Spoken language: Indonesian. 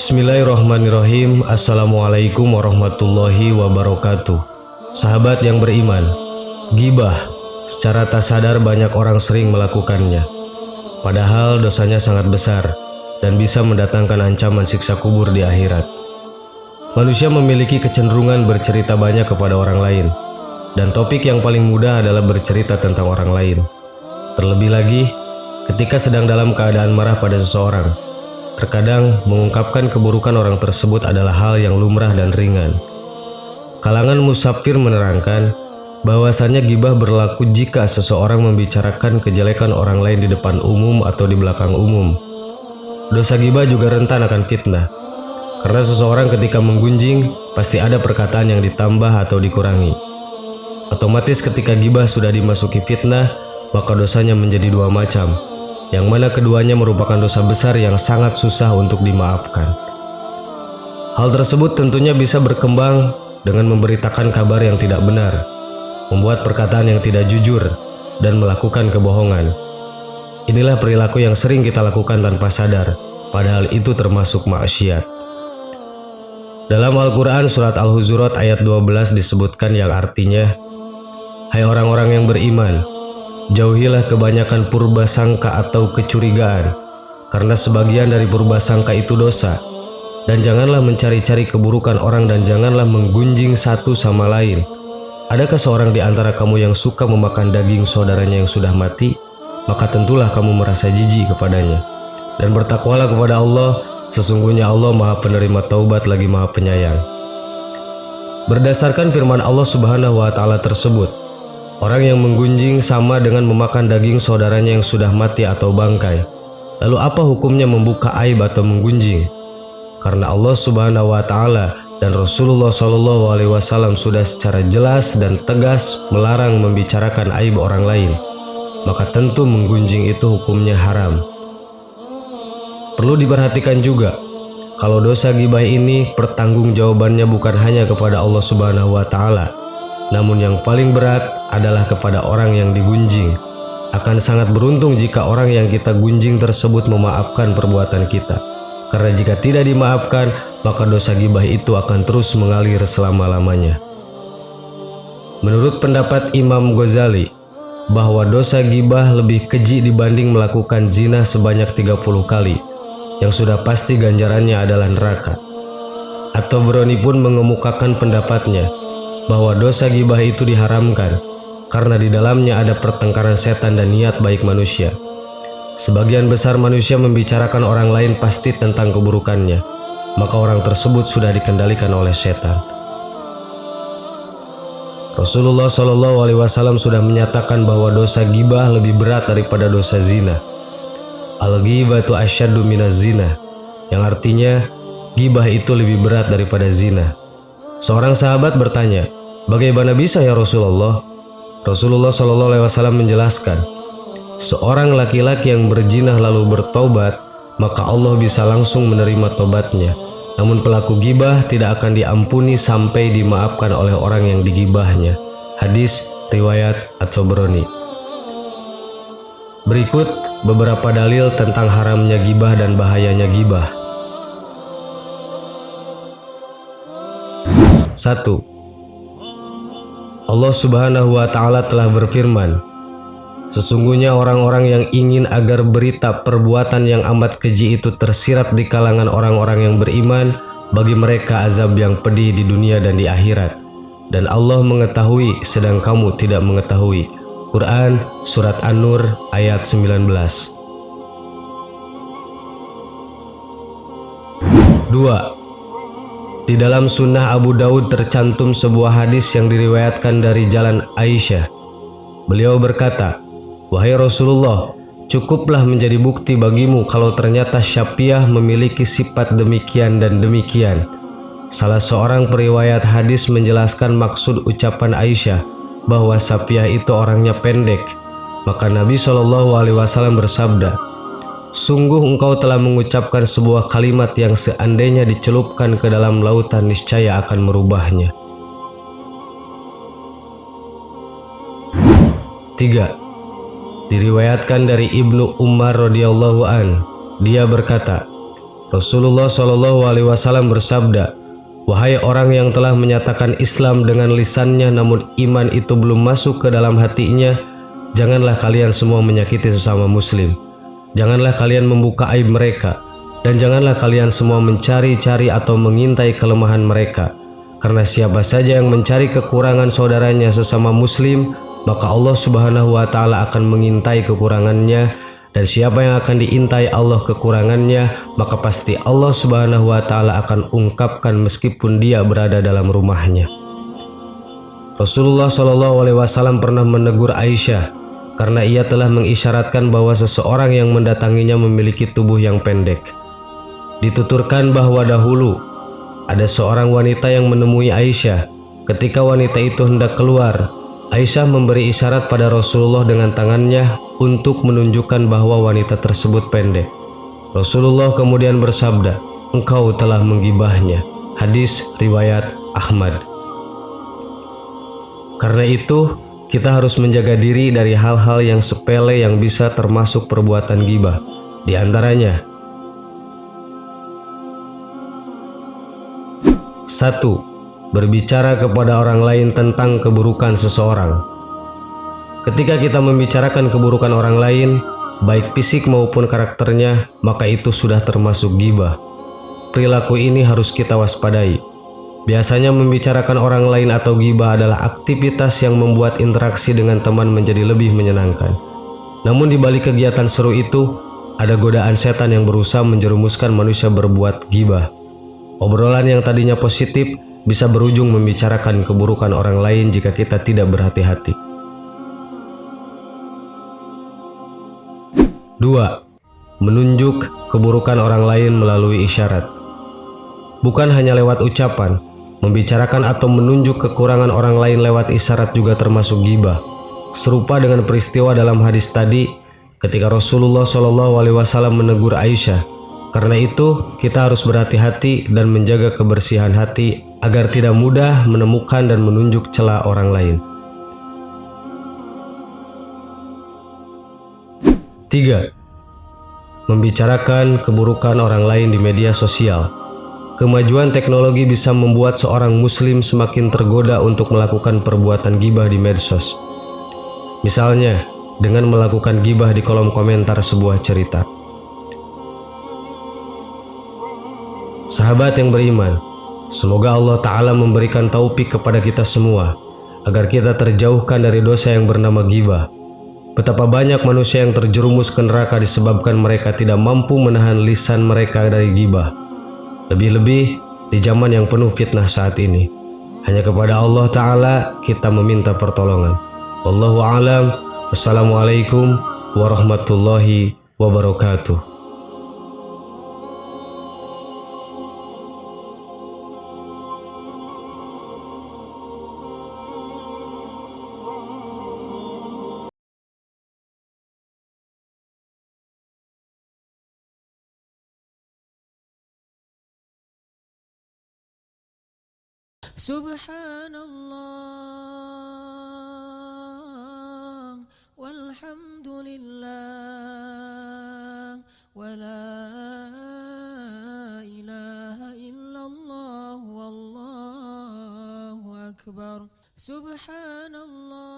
Bismillahirrahmanirrahim. Assalamualaikum warahmatullahi wabarakatuh. Sahabat yang beriman, ghibah secara tak sadar banyak orang sering melakukannya. Padahal dosanya sangat besar dan bisa mendatangkan ancaman siksa kubur di akhirat. Manusia memiliki kecenderungan bercerita banyak kepada orang lain, dan topik yang paling mudah adalah bercerita tentang orang lain. Terlebih lagi, ketika sedang dalam keadaan marah pada seseorang, terkadang mengungkapkan keburukan orang tersebut adalah hal yang lumrah dan ringan. Kalangan musafir menerangkan bahwasannya ghibah berlaku jika seseorang membicarakan kejelekan orang lain di depan umum atau di belakang umum. Dosa ghibah juga rentan akan fitnah, karena seseorang ketika menggunjing pasti ada perkataan yang ditambah atau dikurangi. Otomatis ketika ghibah sudah dimasuki fitnah, maka dosanya menjadi dua macam, yang mana keduanya merupakan dosa besar yang sangat susah untuk dimaafkan. Hal tersebut tentunya bisa berkembang dengan memberitakan kabar yang tidak benar, membuat perkataan yang tidak jujur, dan melakukan kebohongan. Inilah perilaku yang sering kita lakukan tanpa sadar, padahal itu termasuk maksiat. Dalam Al-Quran surat Al-Hujurat ayat 12 disebutkan yang artinya, "Hai orang-orang yang beriman, jauhilah kebanyakan purba sangka atau kecurigaan, karena sebagian dari purba sangka itu dosa. Dan janganlah mencari-cari keburukan orang dan janganlah menggunjing satu sama lain. Adakah seorang di antara kamu yang suka memakan daging saudaranya yang sudah mati? Maka tentulah kamu merasa jijik kepadanya. Dan bertakwalah kepada Allah, sesungguhnya Allah Maha Penerima Taubat lagi Maha Penyayang." Berdasarkan firman Allah Subhanahu wa Ta'ala tersebut, orang yang menggunjing sama dengan memakan daging saudaranya yang sudah mati atau bangkai. Lalu apa hukumnya membuka aib atau menggunjing? Karena Allah Subhanahu wa Ta'ala dan Rasulullah SAW sudah secara jelas dan tegas melarang membicarakan aib orang lain, maka tentu menggunjing itu hukumnya haram. Perlu diperhatikan juga, kalau dosa ghibah ini pertanggungjawabannya bukan hanya kepada Allah Subhanahu wa Ta'ala, namun yang paling berat adalah kepada orang yang digunjing. Akan sangat beruntung jika orang yang kita gunjing tersebut memaafkan perbuatan kita. Karena jika tidak dimaafkan, maka dosa ghibah itu akan terus mengalir selama-lamanya. Menurut pendapat Imam Ghazali, bahwa dosa ghibah lebih keji dibanding melakukan zina sebanyak 30 kali, yang sudah pasti ganjarannya adalah neraka. At-Tabrani pun mengemukakan pendapatnya, bahwa dosa ghibah itu diharamkan karena di dalamnya ada pertengkaran setan dan niat baik manusia. Sebagian besar manusia membicarakan orang lain pasti tentang keburukannya, maka orang tersebut sudah dikendalikan oleh setan. Rasulullah SAW sudah menyatakan bahwa dosa ghibah lebih berat daripada dosa zina. Al-ghibatu asyaddu minaz zina, yang artinya ghibah itu lebih berat daripada zina. Seorang sahabat bertanya, "Bagaimana bisa ya Rasulullah?" Rasulullah SAW menjelaskan, seorang laki-laki yang berzina lalu bertobat, maka Allah bisa langsung menerima tobatnya. Namun pelaku ghibah tidak akan diampuni sampai dimaafkan oleh orang yang digibahnya. Hadis riwayat At-Tabrani. Berikut beberapa dalil tentang haramnya ghibah dan bahayanya ghibah. 1. Allah Subhanahu wa Ta'ala telah berfirman, "Sesungguhnya orang-orang yang ingin agar berita perbuatan yang amat keji itu tersirat di kalangan orang-orang yang beriman, bagi mereka azab yang pedih di dunia dan di akhirat. Dan Allah mengetahui sedang kamu tidak mengetahui." Quran Surat An-Nur ayat 19. 2. Di dalam sunnah Abu Daud tercantum sebuah hadis yang diriwayatkan dari jalan Aisyah. Beliau berkata, "Wahai Rasulullah, cukuplah menjadi bukti bagimu kalau ternyata Syafi'ah memiliki sifat demikian dan demikian." Salah seorang periwayat hadis menjelaskan maksud ucapan Aisyah bahwa Syafi'ah itu orangnya pendek. Maka Nabi SAW bersabda, "Sungguh engkau telah mengucapkan sebuah kalimat yang seandainya dicelupkan ke dalam lautan niscaya akan merubahnya." 3. Diriwayatkan dari Ibnu Umar radhiyallahu an, dia berkata, Rasulullah Shallallahu Alaihi Wasallam bersabda, "Wahai orang yang telah menyatakan Islam dengan lisannya namun iman itu belum masuk ke dalam hatinya, janganlah kalian semua menyakiti sesama muslim. Janganlah kalian membuka aib mereka, dan janganlah kalian semua mencari-cari atau mengintai kelemahan mereka. Karena siapa saja yang mencari kekurangan saudaranya sesama muslim, maka Allah Subhanahu wa Ta'ala akan mengintai kekurangannya. Dan siapa yang akan diintai Allah kekurangannya, maka pasti Allah Subhanahu wa Ta'ala akan ungkapkan meskipun dia berada dalam rumahnya." Rasulullah Shallallahu Alaihi Wasallam pernah menegur Aisyah karena ia telah mengisyaratkan bahwa seseorang yang mendatanginya memiliki tubuh yang pendek. Dituturkan bahwa dahulu ada seorang wanita yang menemui Aisyah. Ketika wanita itu hendak keluar, Aisyah memberi isyarat pada Rasulullah dengan tangannya untuk menunjukkan bahwa wanita tersebut pendek. Rasulullah kemudian bersabda, "Engkau telah menggibahnya." Hadis riwayat Ahmad. Karena itu, kita harus menjaga diri dari hal-hal yang sepele yang bisa termasuk perbuatan ghibah. Di antaranya, 1. Berbicara kepada orang lain tentang keburukan seseorang. Ketika kita membicarakan keburukan orang lain, baik fisik maupun karakternya, maka itu sudah termasuk ghibah. Perilaku ini harus kita waspadai. Biasanya membicarakan orang lain atau ghibah adalah aktivitas yang membuat interaksi dengan teman menjadi lebih menyenangkan. Namun di balik kegiatan seru itu, ada godaan setan yang berusaha menjerumuskan manusia berbuat ghibah. Obrolan yang tadinya positif bisa berujung membicarakan keburukan orang lain jika kita tidak berhati-hati. 2. Menunjuk keburukan orang lain melalui isyarat. Bukan hanya lewat ucapan, membicarakan atau menunjuk kekurangan orang lain lewat isyarat juga termasuk ghibah. Serupa dengan peristiwa dalam hadis tadi, ketika Rasulullah Shallallahu Alaihi Wasallam menegur Aisyah. Karena itu, kita harus berhati-hati dan menjaga kebersihan hati agar tidak mudah menemukan dan menunjuk celah orang lain. 3. Membicarakan keburukan orang lain di media sosial. Kemajuan teknologi bisa membuat seorang muslim semakin tergoda untuk melakukan perbuatan ghibah di medsos. Misalnya, dengan melakukan ghibah di kolom komentar sebuah cerita. Sahabat yang beriman, semoga Allah Ta'ala memberikan taufik kepada kita semua agar kita terjauhkan dari dosa yang bernama ghibah. Betapa banyak manusia yang terjerumus ke neraka disebabkan mereka tidak mampu menahan lisan mereka dari ghibah. Lebih-lebih di zaman yang penuh fitnah saat ini. Hanya kepada Allah Ta'ala kita meminta pertolongan. Wallahu a'lam. Assalamualaikum warahmatullahi wabarakatuh. Subhanallah walhamdulillah wa la ilaha illallah wallahu akbar. Subhanallah